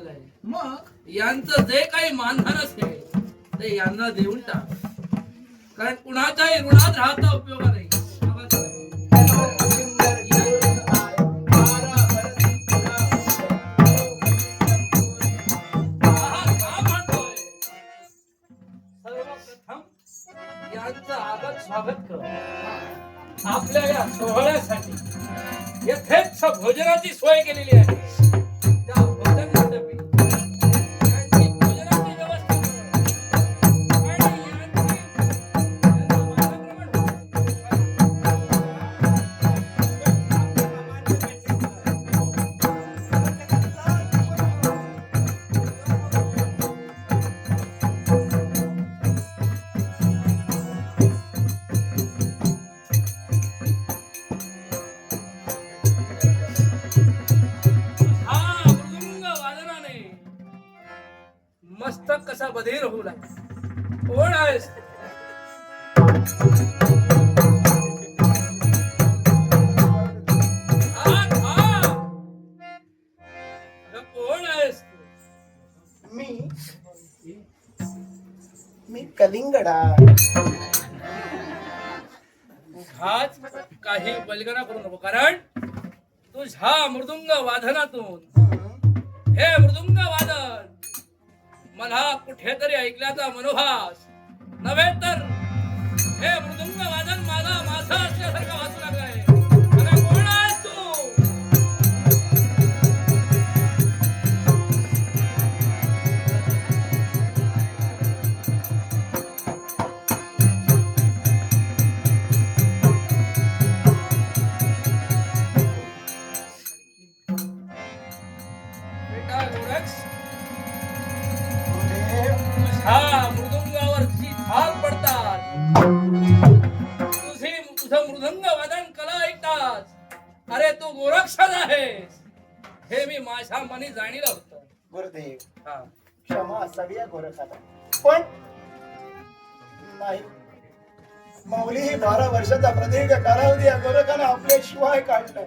चाललंय. मग यांचं जे काही मानधन असेल ते यांना देऊन टाक, कारण कुणाच्याही ऋणात राहता उपयोग नाही. सर्वप्रथम यांचं आगत स्वागत कर. आपल्या या सोहळ्यासाठी यथेच्छ भोजनाची सोय केलेली आहे. त्या भोजन मंडपी यांची भोजनाची व्यवस्था कर. आणि यांना मानाप्रमाणे मस्तक कसा बधीर होऊ लागला. कोण आहेस? कोण आहेस तू? मी कलिंगडा. हाच काही बलगना करू नको, कारण तुझ्या मृदुंग वादनातून हे मृदुंग वादन मला कुठेतरी ऐकल्याचा मनोभास नव्हे, तर हे मृदुंग वादन मला माझं असल्यासारखं वाचू लागलंय. अरे कोण आहेस तू? बेटा गोरक्ष, तुझ्या मृदुंगावरची थाप पडतात, तुझं मृदंग वादन कला ऐकतात. अरे तू गोरक्षच आहेस हे मी माझ्या मनी जाणीलं होतं. गुरुदेव, हा. क्षमा असावी या गोरखाला, पण नाही. माऊली ही 12 वर्षाचा प्रदीर्घ कालावधी या गोरखाने आपल्या शिवाय काढलाय.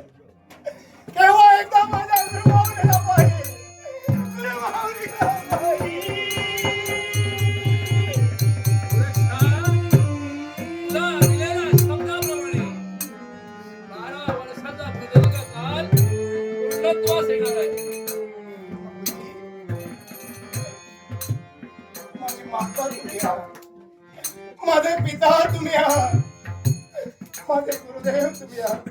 केव्हा एकदा माझ्या गुरुमाऊलीला पाहिजे. गुरुमाऊलीला पाहिजे. तुला दिलेल्या शब्दाप्रमाणे 12 वर्षाचा प्रदीर्घ काल पूर्णत्वास येणार आहे. माझी माता तुम्ही आहात, माझे पिता तुम्ही आहात, माझे गुरुदेव तुम्ही आहात,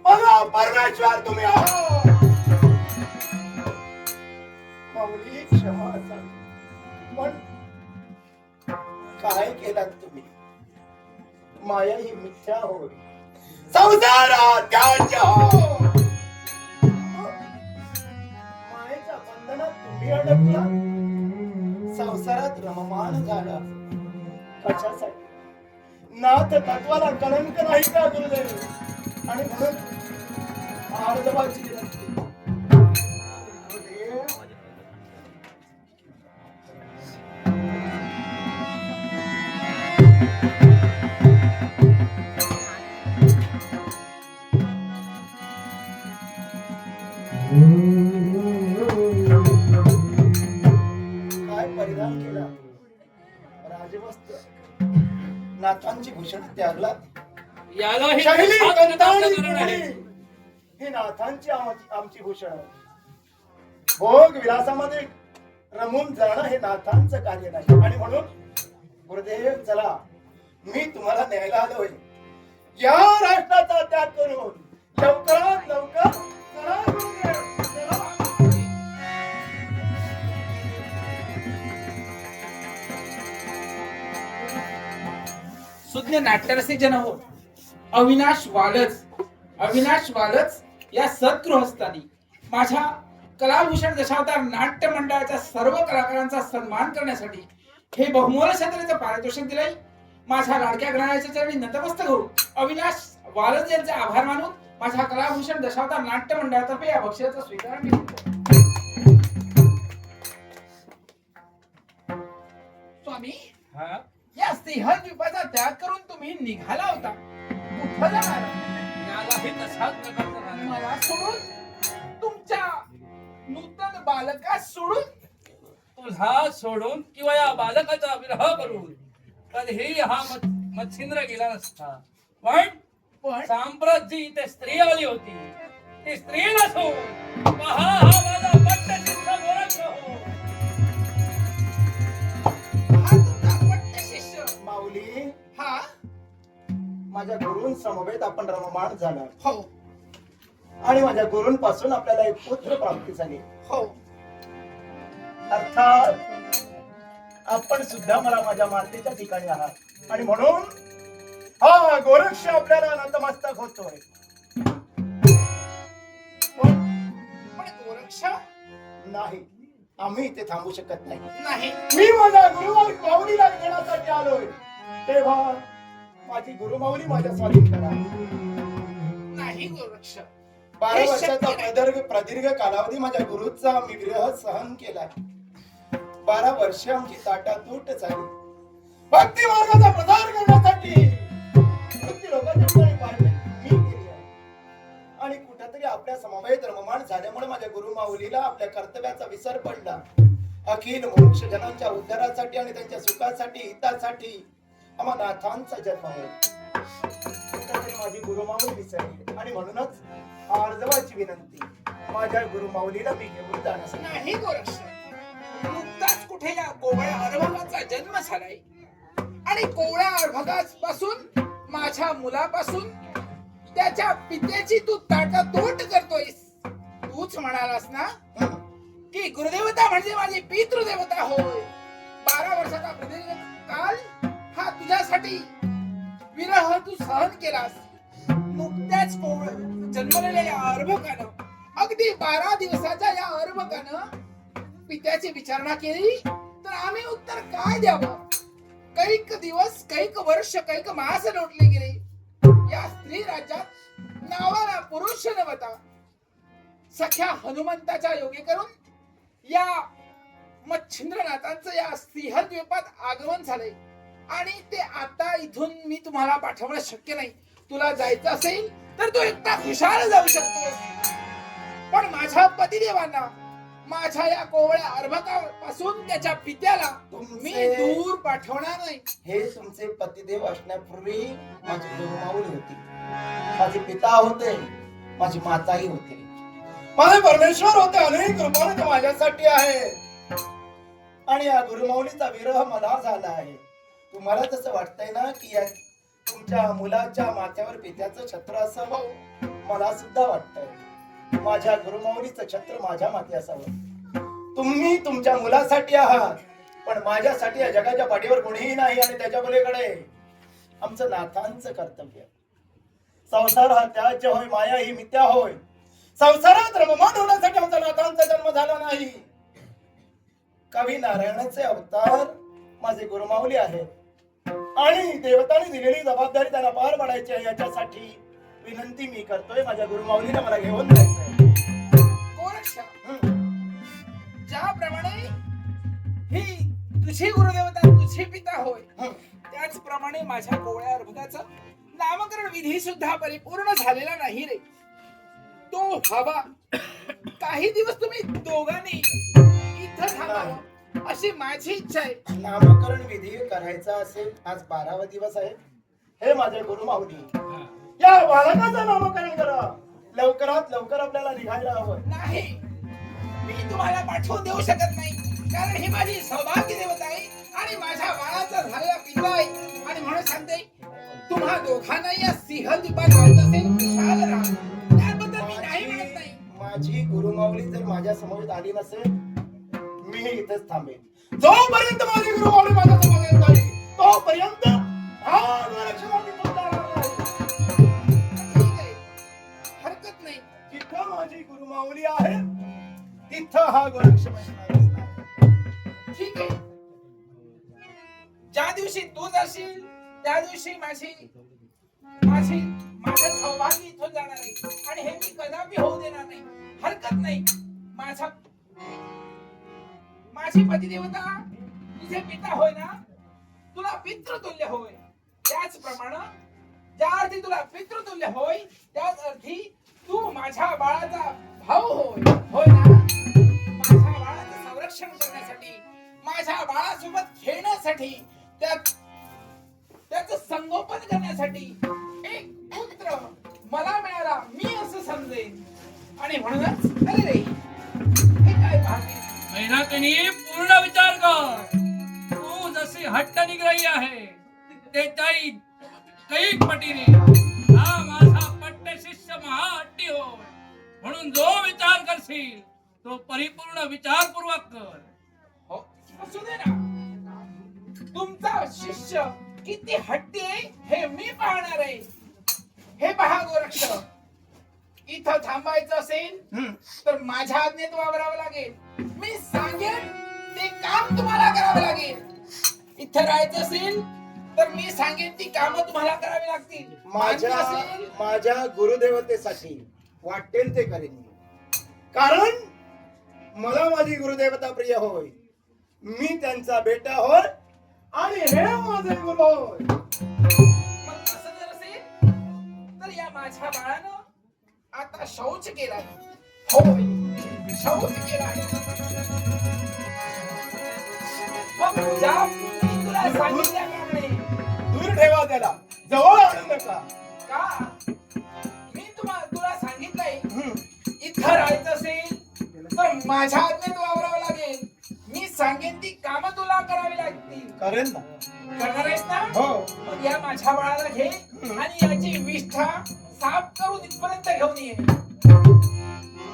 माझा परमेश्वर तुम्ही आहात. माऊली क्षमा असावी, पण काय केलात तुम्ही? माया ही मिथ्या होय, संसारात त्याच्या मायेच्या बंधनात तुम्ही अडकला, संसारात रममान झाला. कशासाठी? नाथ तत्वाला कलंक नाही का गुरुदेव? आणि म्हणून आर्दवाची विनंती. गुरुदेव, काय परिधान केला? राजवस्त्र, नाथांची भूषण त्यागला. याला शैली कंटाळली केली. ही नाथांची आमची भूषण. भोग विलासामध्ये रमून जाणं हे नाथांचं कार्य नाही. आणि म्हणून गुरुदेव, चला, मी तुम्हाला न्यायला आलोय. या राष्ट्राचा त्याग करून लवकरात लवकर चला गुरुदेव, चला. सुज्ञ नाट्यरसिक जन हो, अविनाश वालच या सद्गृहस्थानी माझ्या कलाभूषण दशावतार नाट्य मंडळाच्या सर्व कलाकारांचा सन्मान करण्यासाठी हे बहुमोल क्षेत्राचं पारितोषिक दिलंय. माझ्या लाडक्या गणाच्या चरणी नतमस्तक होऊन अविनाश वालज यांचे आभार मानून माझ्या कलाभूषण दशावतार नाट्य मंडळातर्फे या बक्षिसाचा स्वीकार मी करतो. स्वामी, हा, या सिंहद्वीपाचा त्याग करून तुम्ही निघाला होता, कुठं जाणार? यालाही तशाच प्रकारचा राजा. मला सोडून तुमच्या नूतन बालकास सोडून तुझा सोडून किंवा या बालकाचा विरह करून कधीही हा मच्छिंद्र गेला नसता. पण पण सांप्रत जी इथे स्त्री आली होती ती स्त्री नसून पहा हा माझा पट्टशिष्य गोरक्ष हो. हा तुमचा पट्ट शिष्य. माऊली, हा माझ्या गुरूंसमवेत आपण रममाण झाला हो आणि माझ्या गुरूंपासून आपल्याला एक पुत्र प्राप्ती झाली. हो अर्थात आपण सुद्धा मला माझ्या मातेच्या ठिकाणी आहात आणि म्हणून हा गोरक्ष आपल्याला नतमस्तक होतोय. पण पण गोरक्ष नाही, आम्ही इथे थांबू शकत नाही. नाही. मी माझ्या गुरुमाऊलीला घेण्यासाठी आलोय, तेव्हा माझी गुरुमाऊली माझ्या स्वाधीन करा. नाही गोरक्ष. 12 वर्षाचा प्रदीर्घ कालावधी माझ्या गुरुचा मी विरह सहन केला. 12 वर्ष आमची ताटातूट झाली. भक्ती मार्गाचा प्रसार करण्यासाठी भक्ती लोकांच्या ठिकाणी पाठवली मी केली आहे. आणि कुठेतरी आपल्या समवेत रममाण झाल्यामुळे माझ्या गुरुमाऊलीला आपल्या कर्तव्याचा विसर पडला. अखिल मनुष्य जनांच्या उद्धारासाठी आणि त्यांच्या सुखासाठी हितासाठी आम्हा नाथांचा जन्म आहे. कुठेतरी माझी गुरुमाऊली विसरली आणि म्हणूनच आर्जवाची विनंती, माझ्या गुरुमाऊलीला मी घेऊन जाण्यासाठी. नाही गोरक्ष. नुकताच कुठे या कोवळ्या अर्भकाचा जन्म झालाय आणि कोवळ्या अर्भकापासून माझ्या मुलापासून त्याच्या पित्याची तू ताटातोट करतोयस. तूच म्हणालास ना की गुरुदेवता म्हणजे माझी पितृदेवता होय. 12 वर्षाचा प्रदीर्घ काल हा तुझ्यासाठी विरह तू सहन केलास. नुकत्याच जन्मलेल्या या अर्भकानं, अगदी 12 दिवसाच्या या अर्भकानं पित्याची विचारणा केली तर आम्ही उत्तर काय द्यावं. कैक दिवस, कैक वर्ष, कैक मास लोटले गेले. या स्त्री राज्यात नावाला पुरुष नव्हता. सख्या हनुमंताच्या योगे करून या मच्छिंद्रनाथांचं या सिंहद्वीपात आगमन झालंय आणि ते आता इथून मी तुम्हाला पाठवणं शक्य नाही. तुला जायचं असेल तर तू एकटा खुशाल जाऊ शकतोस. पण माझ्या पतिदेवांना माझ्या या कोवळ्या अर्भकापासून त्याच्या पित्याला मी दूर पाठवणार नाही. हे तुमचे पतिदेव असण्यापूर्वी माझी गुरुमाऊली होती, माझे पिता होते, माझी माताही होती, माझे परमेश्वर होते. अनेक रूपाने ते माझ्यासाठी आहे आणि या गुरुमाऊलीचा विरह मला झाला आहे. तुम्हाला तसं वाटतंय ना की या तुमच्या मुलाच्या माथ्यावर पित्याचं छत्र असावं? मला सुद्धा वाटतंय माझ्या गुरुमाऊलीचं छत्र माझ्या माथे असावं. तुम्ही तुमच्या मुलासाठी आहात, पण माझ्यासाठी या जगाच्या पाठीवर कोणीही नाही आणि त्याच्या पलीकडे आमचं नाथांचं कर्तव्य. संसार हा त्याज्य होय, माया ही मिथ्या होय. संसारात रममाण होण्यासाठी आमचा नाथांचा जन्म झाला नाही. कवी नारायणाचे अवतार माझे गुरुमाऊली आहेत आणि देवतांनी दिलेली जबाबदारी त्यांना पार पाडायची आहे. याच्यासाठी विनंती मी करतोय, माझ्या गुरुमाऊलीला मला घेऊन जायचंय. गोरक्ष, ज्याप्रमाणे ही तुझी गुरुदेवता तुझी पिता होय, त्याचप्रमाणे माझ्या कोवळ्या अर्भकाचं नामकरण विधी सुद्धा परिपूर्ण झालेला नाही रे. तो हवा काही दिवस तुम्ही दोघांनी इथं थांबावं अशी माझी इच्छा आहे. नामकरण विधी करायचा असेल, आज 12वा दिवस आहे. हे माझे गुरुमाऊली, या बालकाचं नामकरण करा. लवकरात लवकर आपल्याला निघायला हवं. नाही, मी तुम्हाला पाठवून देऊ शकत नाही, कारण ही माझी सौभाग्य देवता आहे आणि माझ्या बाळाचा झालेला पिता आहे. आणि म्हणून सांगते, तुम्हा दोघांनाही या सिंहद्वीपात जायचं असेल, खुशाल राहा. त्याबद्दल मी नाही म्हणत नाही. माझी गुरुमाऊली जर माझ्या समोर आली नसेल, मी इथेच थांबेन. जोपर्यंत माझी गुरुमाऊली माझ्या समोर येत नाही, तोपर्यंत हा गोरक्ष मागे तुमचा राहणार नाही. ठीक आहे, हरकत नाही. जिथं माझी गुरुमाऊली आहे तिथं हा गोरक्ष बसणारच नाही. ठीक आहे, ज्या दिवशी तू जाशील त्या दिवशी माझं सौभाग्य इथून जाणार आहे आणि हे मी कदापि होऊ देणार नाही. हरकत नाही. माझी पतिदेवता तुझे पिता होय ना, तुला पितृतुल्य होय. त्याचप्रमाणे ज्या अर्थी तुला पितृतुल्य होय, त्याच अर्थी तू माझ्या बाळाचा भाऊ होय. होय ना? संरक्षण करण्यासाठी, माझ्या बाळासोबत खेळण्यासाठी, त्याचं संगोपन करण्यासाठी एक पुत्र मला मिळाला, मी असं समजेन. आणि म्हणूनच अरे रे, हे काय पाहते? मैनाकिनी, पूर्ण विचार कर. तू जशी हट्ट निग्रही आहे ते कैक पटीने हा माझा पट्ट शिष्य महाहट्टी होय. म्हणून जो विचार करशील तो परिपूर्ण विचारपूर्वक कर. हो, असू दे ना. तुमचा शिष्य किती हट्टी आहे हे मी पाहणार आहे. हे पहा गोरक्ष, इथं थांबायचं असेल तर माझ्या आज्ञेत वावरावं लागेल. मी सांगेन ते काम तुम्हाला करावं लागेल. इथं राहायचं असेल तर मी सांगेन ती कामं तुम्हाला करावी लागतील. मान्य असेल माझ्या गुरुदेवतेसाठी वाटेल ते करेन मी. कारण मला माझी गुरुदेवता प्रिय होय. मी त्यांचा बेटा होय आणि हे माझे गुरु होय. मग असं जर असेल तर या माझ्या बाळानं आता शौच केलाय. होय, शौच केलाय. मग ज्या मी तुला सांगितल्याप्रमाणे दूर ठेवा त्याला, जवळ आणू नका. का मी तुला सांगितलंय इथं राहायचं असेल तर माझ्या आज्ञेत वावरावं लागेल. मी सांगेन ती कामं तुला करावी लागतील. करेन ना. करणार आहेस ना? हो. मग या माझ्या बाळाला घे आणि याची विष्ठा साफ करून इथपर्यंत घेऊन ये.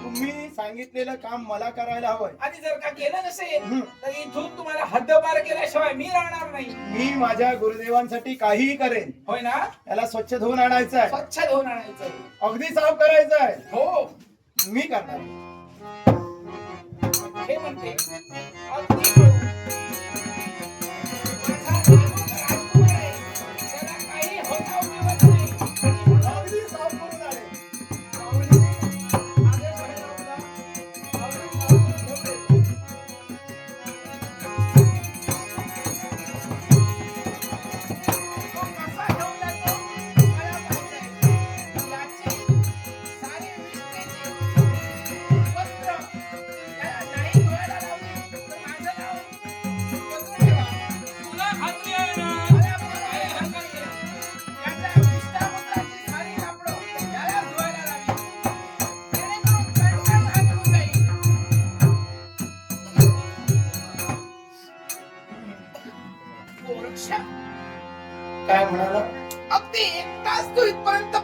तुम्ही सांगितलेलं काम मला करायला हवंय. आणि जर का केलं नसेल तर इथून तुम्हाला हद्दपार केल्याशिवाय मी राहणार नाही. मी माझ्या गुरुदेवांसाठी काहीही करेन. होय ना? त्याला स्वच्छ धुवून आणायचं आहे, स्वच्छ धुवून आणायचं. अगदी साफ करायचं आहे. हो, मी करणार. हे म्हणते अगदी करू. माझा नामक राजकुमार आहे. त्याला काही होता उमटत नाही. अगदी साफ करून आणे. आदेश आहे आपला. अगदी साफ करून ठेवले. तो कसा घेऊन जातो मला माहित आहे. याची सारी विष्ठेची वस्त्र त्याला नाही धुवायला लावली तर माझं नाव पत्र ठेवा. तुला खात्री आहे ना? मला काही हरकत नाही. याच्या विष्ठापत्राची सारी कापडं त्याला धुवायला लावी. जेणेकरून कणकण हातून जाईल. गोरक्षा, काय म्हणाला? अगदी 1 तास तू इथपर्यंत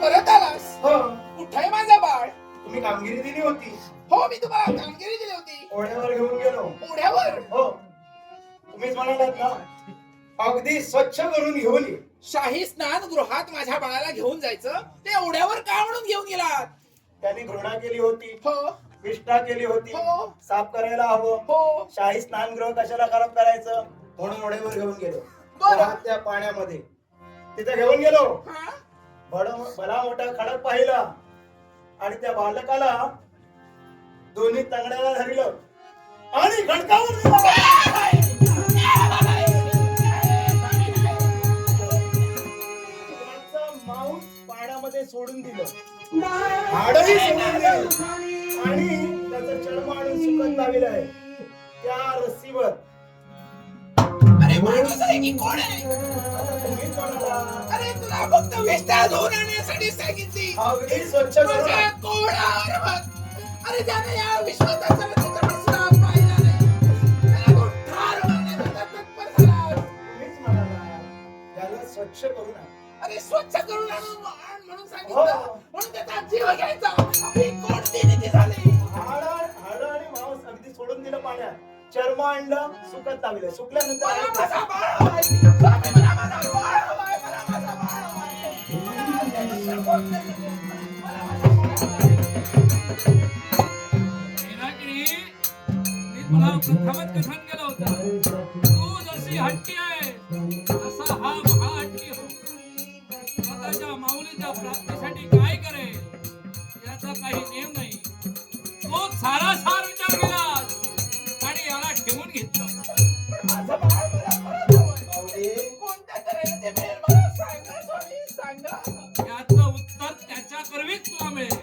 परत आलास. हो. कुठे माझा बाळ? तुम्ही कामगिरी दिली होती, हो, मी तुम्हाला कामगिरी दिली होती. ओढ्यावर घेऊन गेलो. पुढ्यावर हो, तुम्हीच म्हणालात ना अगदी स्वच्छ करून घेऊन ये. शाही स्नान गृहात माझ्या बाळाला घेऊन जायचं, ते ओढ्यावर का म्हणून घेऊन गेलात? त्यांनी घृणा केली होती, हो विष्ठा केली होती, हो. साफ करायला हवं. हो. शाही स्नानगृह कशाला खराब करायचं म्हणून ओढ्यावर घेऊन गेलो. बरं. घरात त्या पाण्यामध्ये तिथे घेऊन गेलो. हा? भला मोठा खडक पाहिला आणि त्या बालकाला दोन्ही तांगड्याला धरलं आणि खडकावर दिलं. त्याचं मांस पाण्यामध्ये सोडून दिलं, हाडही सोडून दिलं आणि त्याचं चर्म आणून सुकत लावलेलं आहे त्या रस्सीवर. अरे माणूस आहे की कोण आहे? तुम्हीच म्हणाला. अरे तुला फक्त विष्ठा धुवून आणण्यासाठी सांगितली. अगदी स्वच्छ करून तुझ्या कोणावर बघ. अरे त्याने या विश्वाचा चरित्र सुद्धा पाहिला नाही. त्याला तो ठार मारण्याचा तत्पर झाला. तुम्हीच म्हणाला त्याला स्वच्छ करून आण. अरे स्वच्छ करून आणून आण म्हणून हो. सांगितलं, म्हणून त्याचा जीव घ्यायचा. ही कोणती नीती झाली? हाड आणि मांस अगदी सोडून दिलं पाण्यात, चर्म आणलं, सुकत लावलं. मला सुकल्यानंतर माझा बाळ हवाय. स्वामी, मला माझा बाळ हवाय. मला माझा बाळ हवाय. मला आज्ञा कोण नाही. मला माझा बाळ हवाय. मैनाकिनी, मी तुला प्रथमच कथन केलं होतं. तू जशी हट्टी आहे तसा हा महाहट्टी हो. स्वतःच्या माऊलीच्या प्राप्तीसाठी काय करेल याचा काही नेम नाही. तो सारासार विचार केला आणि याला ठेवून घेतलं. माझं बाळ मला परत हवंय. बावडे, कोणत्या तऱ्हेने ते मिळेल मला सांगा स्वामी, सांगा. याचं उत्तर त्याच्या करवीच तुला मिळेल.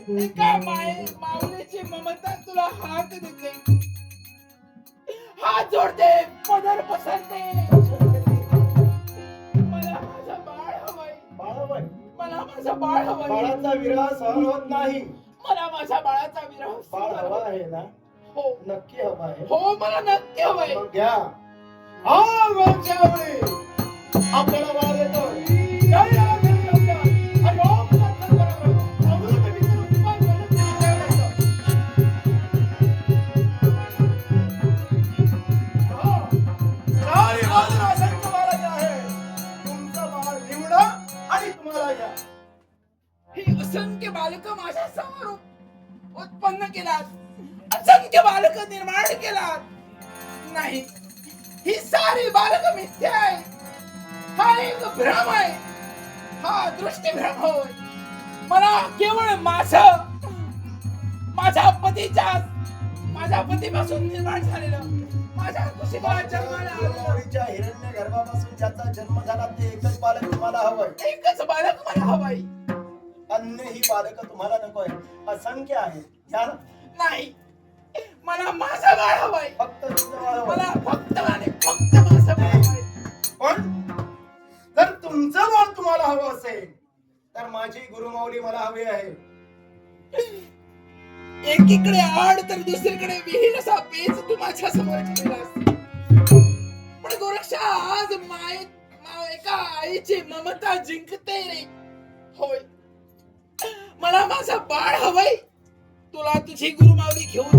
एका माऊलीची ममता तुला हात देते, हात जोडते, पदर पसरते. मला माझं बाळ हवंय, बाळाबाई, मला माझं बाळ हवंय, बाळाचा विरह सहन होत नाही. मला माझ्या बाळाचा विरह बाळ सहन हवा होत आहे ना? हो नक्की हवा आहे. हो, मला नक्की हवंय. मग घ्या. हा वंशावळी आपल्याला बाळ देतोय. जय राघव शंकर. हरी ओम दत्त गुरु. अमृत विष्णू कुमार बनत देवाचं. हा. सारी बाजू असंख्य बाळाची आहे. तुमचं बाळ निवडा आणि तुम्हाला घ्या. ही असंख्य बालक माझ्या समोर उत्पन्न केलात, असंख्य बालक निर्माण केलात. नाही, ही सारी बालक मिथ्या आहे. हा एक भ्रम आहे, हा दृष्टीभ्रम होय. मला केवळ माझ्या पतीपासून निर्माण झालेलं, माझ्या कुशीला जन्माला आलेलं गुरुमाऊलीच्या हिरण्य गर्भापासून ज्याचा जन्म झाला ते एकच बालक तुम्हाला हवंय. एकच बालक मला हवंय. अन्य ही बालक तुम्हाला नकोय. असंख्य आहे. घ्या ना. नाही, मला माझं बाळ हवंय. फक्त तुमचं बाळ हवंय. मला फक्त माझं बाळ हवंय. पण जर तुमचं बाळ तुम्हाला हवं असेल तर माझी गुरुमाऊली मला हवी आहे. एकीकडे आड तर दुसरीकडे विहीर असा पेच तू माझ्या समोर ठेवलास. पण गोरक्षा आज एका आईची ममता जिंकते रे. होय, मला माझा बाळ हवंय. तुला तुझी गुरुमाऊली घेऊन जा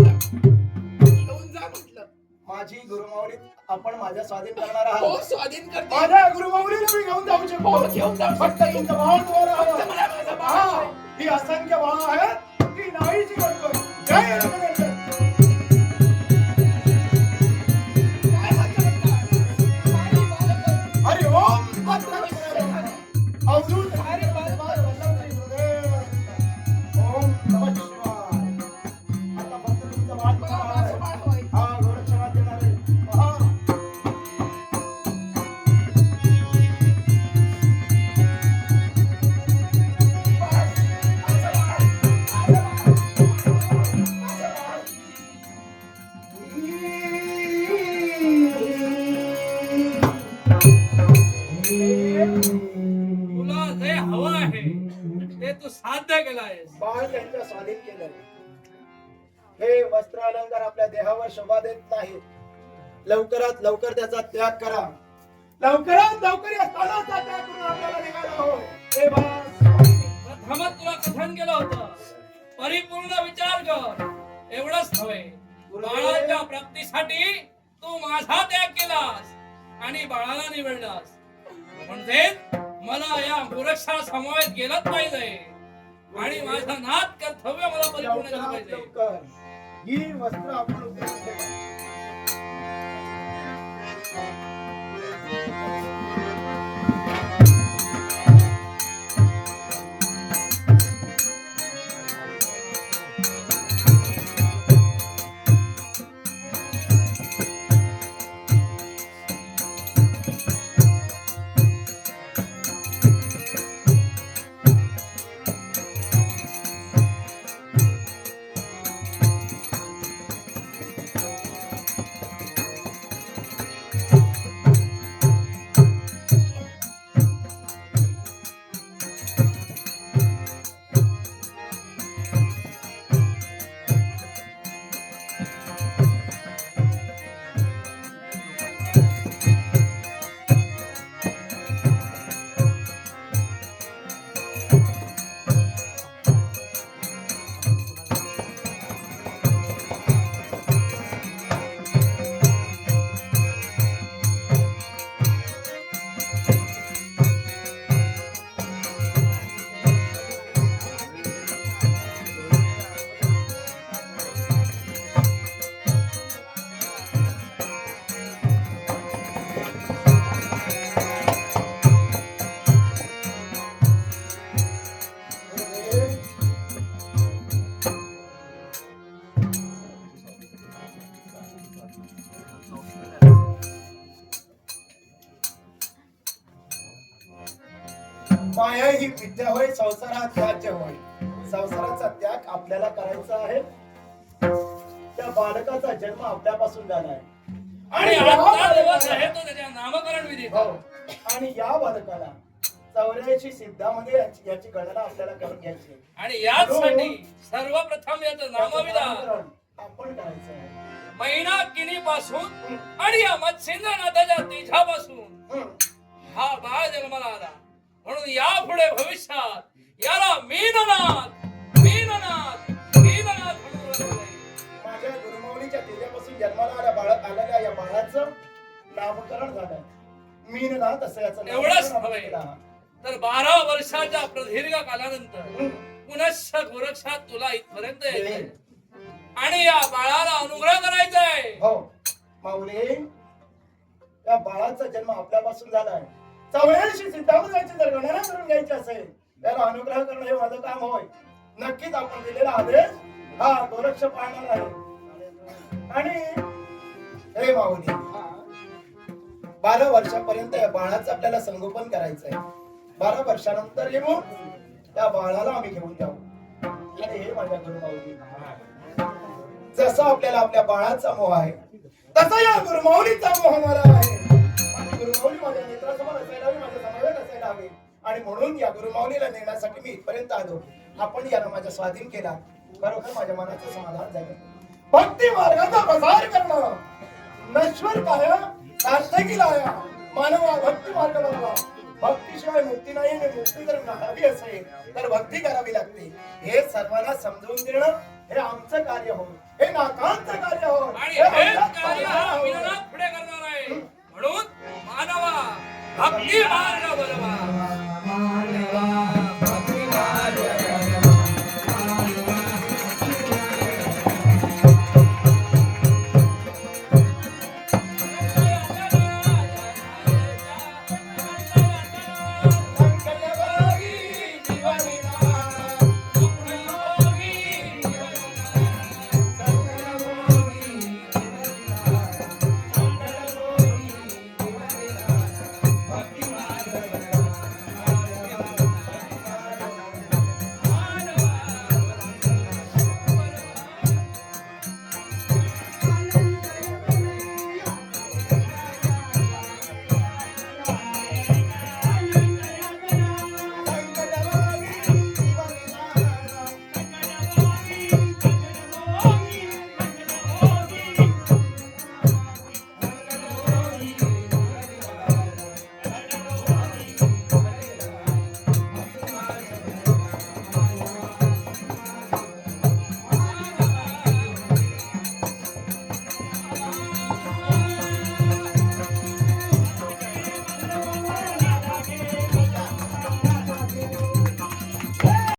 म्हटलं. माझी गुरुमाऊली आपण माझ्या स्वाधीन करणार हो, आहात. स्वाधीन करते. माझ्या गुरुमाऊलीला मी घेऊन जाऊ शकतो. हो, घेऊन जाऊ फक्त शकते. तुमचं बाळ तुम्हाला फक्त हवं. मला माझा बाळ हा, हवंय. ही असंख्य बाळ आहेत ती नाहीची करतोय. जय रघुनंदन. काय म्हणतात? सारी बालकं हरी ओम दत्त गुरु. अवधूत सारी बालकं वल्लभश्री गुरुदेव. ओम नमः शिवाय. आता फक्त तुमचं बाळ मला तुम्हाला माझं हवंय. बाळ हवंय. हा गोरक्षनाथ देणार आहे. पहा. तुला जे हवं आहे ते तू साध्य केलं आहेस. बाळ त्यांच्या स्वाधीन केलं. हे वस्त्र अलंकार आपल्या देहावर शोभा देत नाहीत. लवकरात लवकर त्याचा त्याग करा. लवकरात लवकर या स्थानाचा त्याग करून आपल्याला निघायला होय. हे बाळ प्रथमच तुला कथन केलं होतं. परिपूर्ण विचार कर. एवढंच हवे. बाळाच्या प्राप्तीसाठी तू माझा त्याग केलास आणि बाळाला निवडलास. म्हणजे मला या गोरक्षा समवेत गेलंच पाहिजे आणि माझं नाद कर्तव्य मला परिपूर्ण केलं लवकरात पाहिजे. लवकर ही वस्त्र आपण उपयोगी ठेवा. माया ही विद्या होय, संसारात राज्य होय. संसाराचा त्याग आपल्याला करायचा आहे. त्या बालकाचा जन्म आपल्यापासून झाला आहे. आणि या आजचा दिवस बालकाला- आहे तो त्याच्या नामकरण विधी. हो. आणि या बालकाला 84 सिद्धामध्ये याची गणना आपल्याला करून घ्यायची आहे. आणि याचसाठी सर्वप्रथम याचं नामविधान नामकरण आपण करायचं आहे. महिना किनी पासून आणि या मत्स्येंद्रनाथाच्या तेजापासून हा बाळ जन्माला आला. म्हणून यापुढे भविष्यात याला मीननाथ मीननाथ मीननाथ म्हणून ओळखलं जाईल. माझ्या गुरुमौलीच्या तेजापासून जन्माला आलेल्या या बाळाचं नामकरण झालं. मीननाथ असं याचं एवढंच नामकरण नव्हे. केलं. तर 12 वर्षाच्या प्रदीर्घ कालानंतर पुनश्च गोरक्षात तुला इथपर्यंत येईल आणि या बाळाला अनुग्रह करायचा आहे. हो माऊली, त्या बाळाचा जन्म आपल्यापासून झालाय. 84 सिद्धामध्ये जर गणना करून घ्यायची असेल त्याला अनुग्रह करणं हे माझं काम होय. नक्कीच आपण दिलेला आदेश हा गोरक्ष पाळणार आहे. आणि हे माऊली, 12 वर्षापर्यंत या बाळाचं आपल्याला संगोपन करायचं आहे. 12 वर्षानंतर येऊन त्या बाळाला आम्ही घेऊन जाऊ. आणि हे माझ्या गुरुमाऊली, जसं आपल्याला आपल्या बाळाचा मोह आहे तसा या गुरुमाऊलीचा मोह मला आहे. आणि गुरुमाऊली माझ्या नेत्रासमोर असायला हवी, माझ्या समवेत असायला हवी. आणि म्हणून या गुरुमाऊलीला नेण्यासाठी मी इथपर्यंत आलो. आपण याला माझ्या स्वाधीन केला. खरोखर माझ्या मनाचं समाधान झालं. भक्ती मार्गाचा प्रसार करणं नश्वर काय सार्थकी लाया मानवा भक्ती मार्ग बनवा. भक्तीशिवाय मुक्ती नाही आणि मुक्ती जर मिळावी असेल तर भक्ती करावी लागते. हे सर्वांना समजून देणं हे आमचं कार्य होय. हे नाथांचं कार्य होय. आणि हे हेच आमचं कार्य कार्य हा होय. मीननाथ पुढे करणार आहे. म्हणून मानवा भक्ती मार्ग बनवा.